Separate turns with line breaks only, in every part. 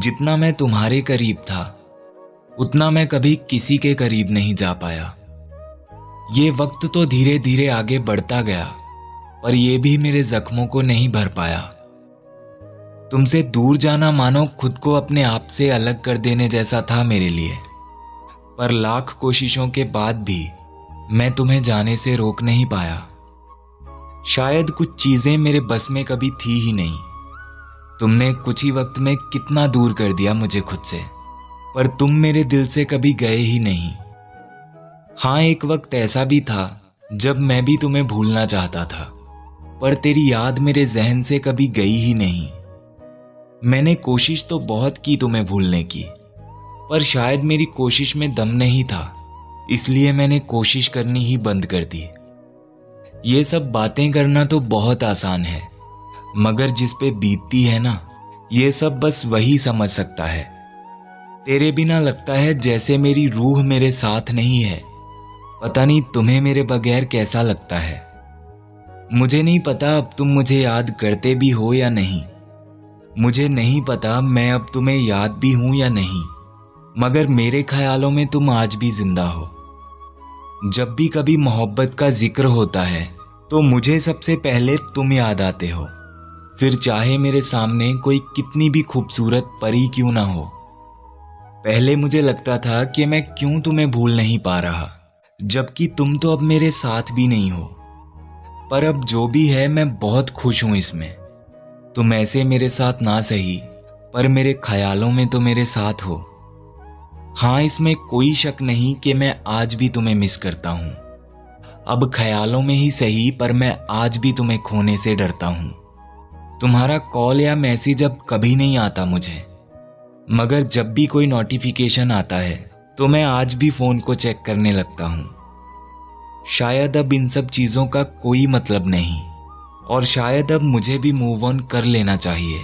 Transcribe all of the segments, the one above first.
जितना मैं तुम्हारे करीब था उतना मैं कभी किसी के करीब नहीं जा पाया। ये वक्त तो धीरे धीरे आगे बढ़ता गया, पर यह भी मेरे जख्मों को नहीं भर पाया। तुमसे दूर जाना मानो खुद को अपने आप से अलग कर देने जैसा था मेरे लिए। पर लाख कोशिशों के बाद भी मैं तुम्हें जाने से रोक नहीं पाया। शायद कुछ चीजें मेरे बस में कभी थी ही नहीं। तुमने कुछ ही वक्त में कितना दूर कर दिया मुझे खुद से, पर तुम मेरे दिल से कभी गए ही नहीं। हाँ, एक वक्त ऐसा भी था जब मैं भी तुम्हें भूलना चाहता था, पर तेरी याद मेरे जहन से कभी गई ही नहीं। मैंने कोशिश तो बहुत की तुम्हें भूलने की, पर शायद मेरी कोशिश में दम नहीं था, इसलिए मैंने कोशिश करनी ही बंद कर दी। ये सब बातें करना तो बहुत आसान है, मगर जिस पे बीतती है ना, ये सब बस वही समझ सकता है। तेरे बिना लगता है जैसे मेरी रूह मेरे साथ नहीं है। पता नहीं तुम्हें मेरे बगैर कैसा लगता है। मुझे नहीं पता अब तुम मुझे याद करते भी हो या नहीं। मुझे नहीं पता मैं अब तुम्हें याद भी हूं या नहीं, मगर मेरे ख्यालों में तुम आज भी जिंदा हो। जब भी कभी मोहब्बत का जिक्र होता है तो मुझे सबसे पहले तुम याद आते हो, फिर चाहे मेरे सामने कोई कितनी भी खूबसूरत परी क्यों ना हो। पहले मुझे लगता था कि मैं क्यों तुम्हें भूल नहीं पा रहा, जबकि तुम तो अब मेरे साथ भी नहीं हो। पर अब जो भी है, मैं बहुत खुश हूं इसमें। तुम ऐसे मेरे साथ ना सही, पर मेरे ख्यालों में तो मेरे साथ हो। हाँ, इसमें कोई शक नहीं कि मैं आज भी तुम्हें मिस करता हूं। अब ख्यालों में ही सही, पर मैं आज भी तुम्हें खोने से डरता हूं। तुम्हारा कॉल या मैसेज अब कभी नहीं आता मुझे, मगर जब भी कोई नोटिफिकेशन आता है तो मैं आज भी फोन को चेक करने लगता हूं। शायद अब इन सब चीजों का कोई मतलब नहीं, और शायद अब मुझे भी मूव ऑन कर लेना चाहिए।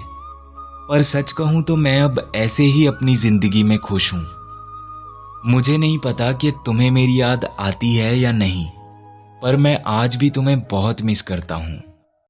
पर सच कहूं तो मैं अब ऐसे ही अपनी जिंदगी में खुश हूं। मुझे नहीं पता कि तुम्हें मेरी याद आती है या नहीं, पर मैं आज भी तुम्हें बहुत मिस करता हूं।